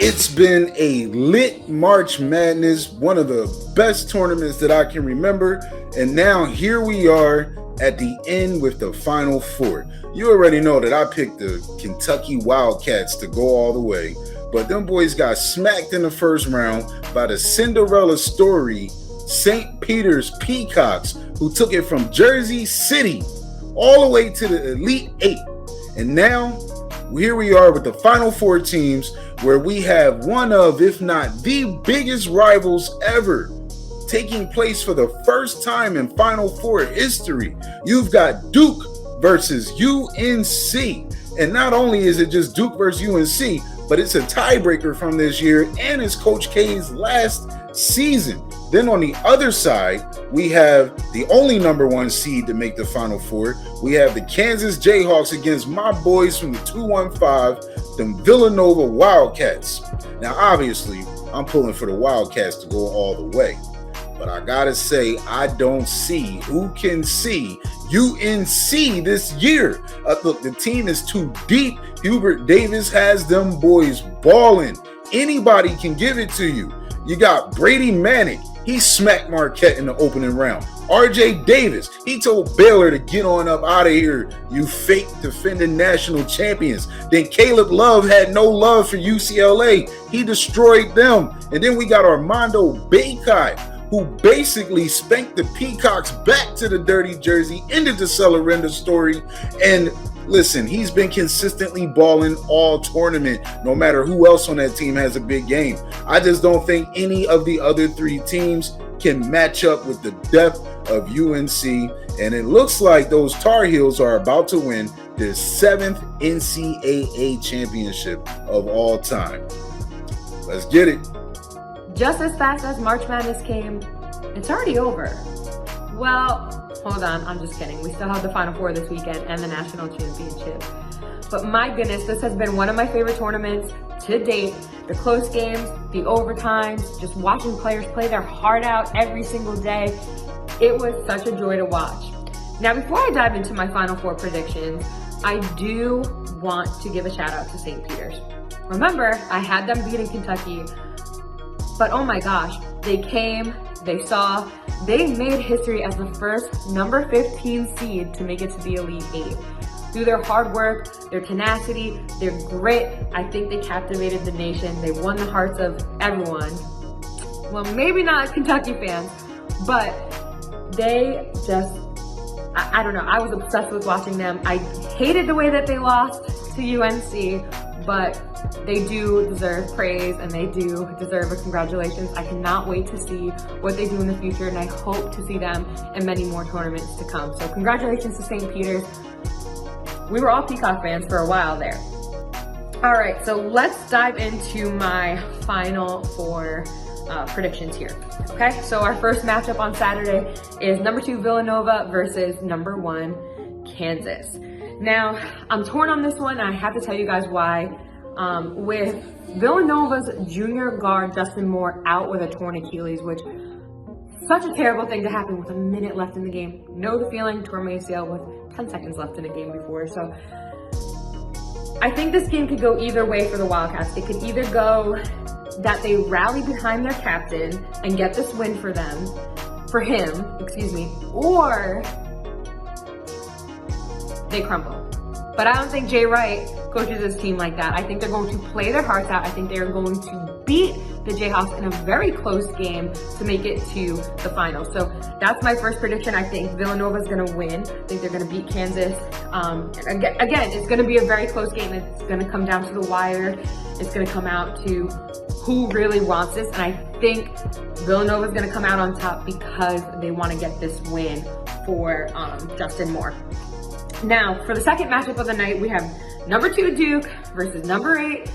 It's been a lit March Madness, one of the best tournaments that I can remember. And now here we are at the end with the Final Four. You already know that I picked the Kentucky Wildcats to go all the way. But them boys got smacked in the first round by the Cinderella story St. Peter's Peacocks, who took it from Jersey City all the way to the Elite Eight. And now here we are with the Final Four teams, where we have one of, if not the biggest rivals ever taking place for the first time in Final Four history. You've got Duke versus UNC. And not only is it just Duke versus UNC, but it's a tiebreaker from this year, and it's Coach K's last season. Then on the other side, we have the only number one seed to make the Final Four. We have the Kansas Jayhawks against my boys from the 215, the Villanova Wildcats. Now, obviously, I'm pulling for the Wildcats to go all the way. But I gotta say, I don't see who can see UNC this year. Look, the team is too deep. Hubert Davis has them boys balling. Anybody can give it to you. You got Brady Manick. He smacked Marquette in the opening round. RJ Davis, he told Baylor to get on up out of here, you fake defending national champions. Then Caleb Love had no love for UCLA. He destroyed them. And then we got Armando Bacot, who basically spanked the Peacocks back to the dirty jersey, ended the Celerenda story. And listen, he's been consistently balling all tournament, no matter who else on that team has a big game. I just don't think any of the other three teams can match up with the depth of UNC. And it looks like those Tar Heels are about to win their 7th NCAA championship of all time. Let's get it. Just as fast as March Madness came, it's already over. Well, hold on, I'm just kidding. We still have the Final Four this weekend and the National Championship. But my goodness, this has been one of my favorite tournaments to date. The close games, the overtimes, just watching players play their heart out every single day. It was such a joy to watch. Now, before I dive into my Final Four predictions, I do want to give a shout out to St. Peter's. Remember, I had them beating Kentucky, but oh my gosh, they came, they saw, they made history as the first number 15 seed to make it to the Elite Eight. Through their hard work, their tenacity, their grit, I think they captivated the nation. They won the hearts of everyone. Well, maybe not Kentucky fans, but they just, I don't know, I was obsessed with watching them. I hated the way that they lost to UNC, but they do deserve praise and they do deserve a congratulations. I cannot wait to see what they do in the future, and I hope to see them in many more tournaments to come. So congratulations to St. Peter's. We were all Peacock fans for a while there. All right, so let's dive into my Final Four predictions here. Okay, so our first matchup on Saturday is number 2 Villanova versus number 1 Kansas. Now, I'm torn on this one, and I have to tell you guys why. With Villanova's junior guard, Justin Moore, out with a torn Achilles, which such a terrible thing to happen with a minute left in the game. Know the feeling, torn my ACL with 10 seconds left in the game before. So I think this game could go either way for the Wildcats. It could either go that they rally behind their captain and get this win for him, or they crumble. But I don't think Jay Wright coaches his team like that. I think they're going to play their hearts out. I think they're going to beat the Jayhawks in a very close game to make it to the finals. So that's my first prediction. I think Villanova's going to win. I think they're going to beat Kansas. Again, it's going to be a very close game. It's going to come down to the wire. It's going to come out to who really wants this. And I think Villanova's going to come out on top because they want to get this win for Justin Moore. Now, for the second matchup of the night, we have number 2 Duke versus number 8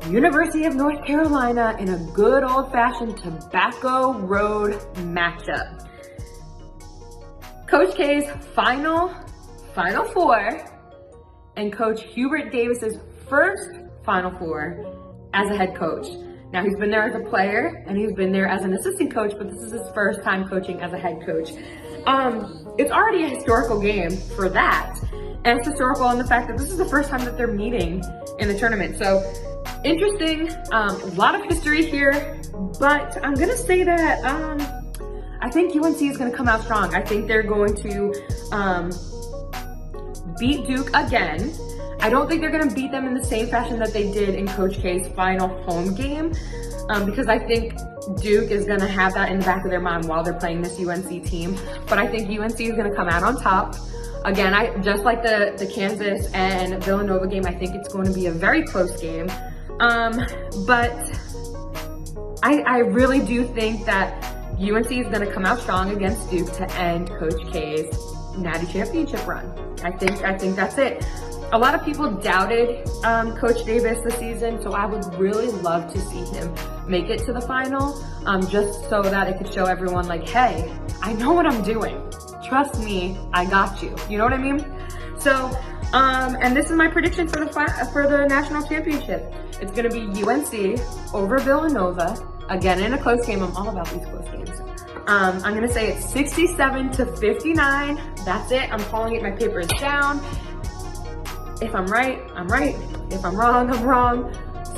University of North Carolina in a good old-fashioned Tobacco Road matchup. Coach K's Final Four and Coach Hubert Davis's first Final Four as a head coach. Now, he's been there as a player and he's been there as an assistant coach, but this is his first time coaching as a head coach. It's already a historical game for that. And it's historical in the fact that this is the first time that they're meeting in the tournament. So interesting. A lot of history here, but I'm gonna say that I think UNC is gonna come out strong. I think they're going to beat Duke again. I don't think they're gonna beat them in the same fashion that they did in Coach K's final home game, because I think Duke is gonna have that in the back of their mind while they're playing this UNC team. But I think UNC is gonna come out on top. Again, I just like the Kansas and Villanova game, I think it's going to be a very close game. But I really do think that UNC is going to come out strong against Duke to end Coach K's Natty Championship run. I think that's it. A lot of people doubted Coach Davis this season, so I would really love to see him make it to the final, just so that it could show everyone like, hey, I know what I'm doing. Trust me, I got you. You know what I mean? So, and this is my prediction for the national championship. It's gonna be UNC over Villanova, again in a close game. I'm all about these close games. I'm gonna say it's 67-59. That's it. I'm calling it. My paper is down. If I'm right, I'm right. If I'm wrong, I'm wrong.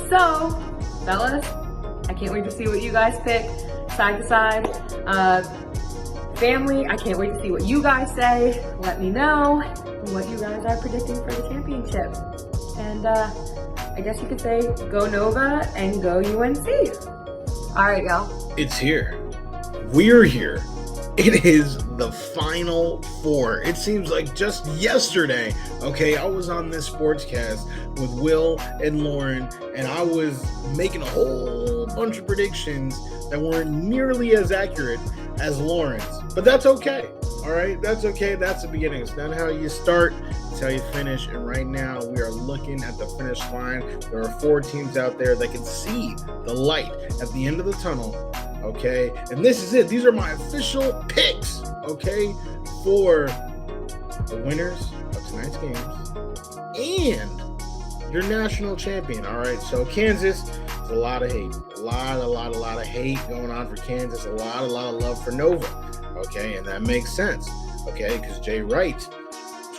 So, fellas, I can't wait to see what you guys pick, side to side. Family, I can't wait to see what you guys say. Let me know what you guys are predicting for the championship. And I guess you could say go Nova and go UNC. All right, y'all. It's here. We're here. It is the Final Four. It seems like just yesterday, okay, I was on this sportscast with Will and Lauren, and I was making a whole bunch of predictions that weren't nearly as accurate as Lauren's. But that's okay, all right? That's okay. That's the beginning. It's not how you start, it's how you finish. And right now, we are looking at the finish line. There are 4 teams out there that can see the light at the end of the tunnel. Okay, and this is it. These are my official picks, okay, for the winners of tonight's games and your national champion. All right, so Kansas is a lot of hate, a lot of hate going on for Kansas, a lot of love for Nova. Okay, and that makes sense. Okay, because Jay Wright is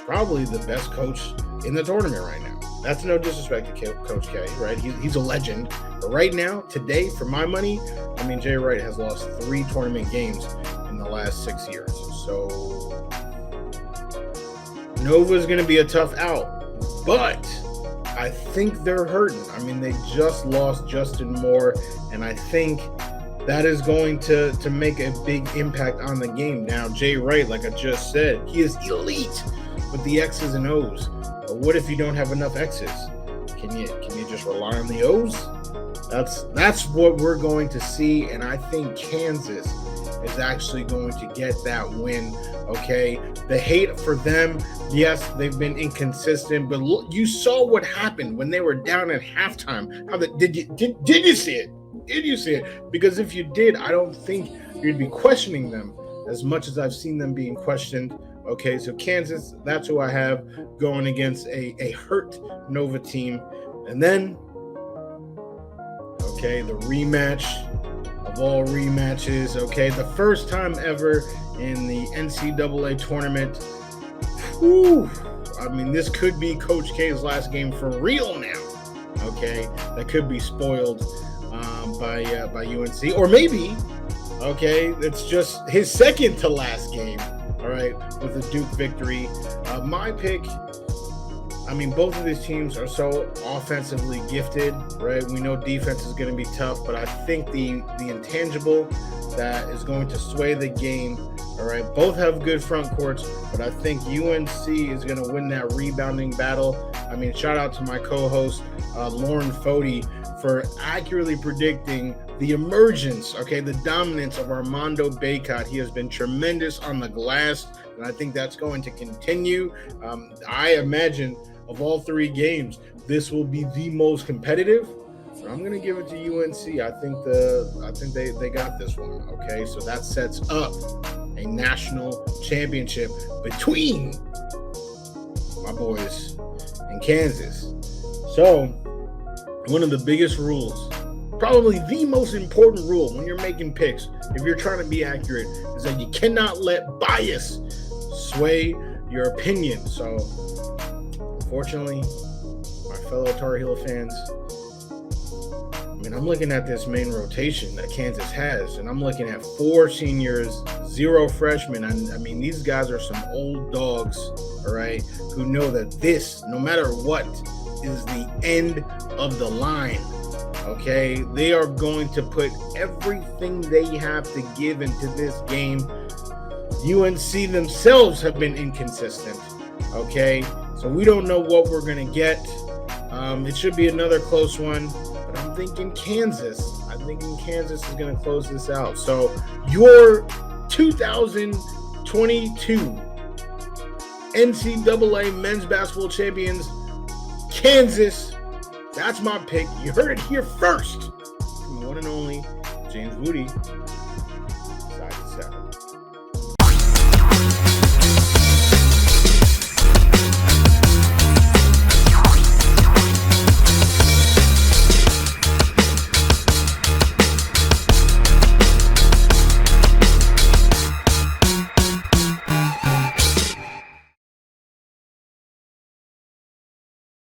probably the best coach in the tournament right now. That's no disrespect to Coach K, right? He's a legend. But right now, today, for my money, I mean, Jay Wright has lost 3 tournament games in the last 6 years. So Nova is going to be a tough out. But I think they're hurting. I mean, they just lost Justin Moore, and I think that is going to make a big impact on the game. Now, Jay Wright, like I just said, he is elite with the X's and O's. But what if you don't have enough X's? Can you just rely on the O's? That's what we're going to see, and I think Kansas is actually going to get that win. Okay, the hate for them, yes, they've been inconsistent, but look, you saw what happened when they were down at halftime. Did you see it? Did you see it? Because if you did, I don't think you'd be questioning them as much as I've seen them being questioned. Okay, so Kansas, that's who I have going against a hurt Nova team. And then, okay, the rematch of all rematches. Okay, the first time ever in the NCAA tournament. Whew, I mean, this could be Coach K's last game for real now. Okay, that could be spoiled by UNC. Or maybe, okay, it's just his second to last game. All right, with the Duke victory. My pick, I mean, both of these teams are so offensively gifted, right? We know defense is going to be tough, but I think the intangible that is going to sway the game, all right, both have good front courts, but I think UNC is going to win that rebounding battle. I mean, shout out to my co-host, Lauren Fody, for accurately predicting the emergence, okay, the dominance of Armando Bacot. He has been tremendous on the glass, and I think that's going to continue. I imagine of all 3 games, this will be the most competitive. But I'm going to give it to UNC. I think they got this one. Okay, so that sets up a national championship between my boys in Kansas. So one of the biggest rules, probably the most important rule when you're making picks, if you're trying to be accurate, is that you cannot let bias sway your opinion. So, unfortunately, my fellow Tar Heel fans, mean, I'm looking at this main rotation that Kansas has, and I'm looking at 4 seniors, 0 freshmen. I mean, these guys are some old dogs, all right, who know that this, no matter what, is the end of the line, okay? They are going to put everything they have to give into this game. UNC themselves have been inconsistent, okay? So we don't know what we're going to get. It should be another close one. But I'm thinking Kansas. I'm thinking Kansas is going to close this out. So your 2022 NCAA men's basketball champions, Kansas. That's my pick. You heard it here first. From the one and only James Wudi.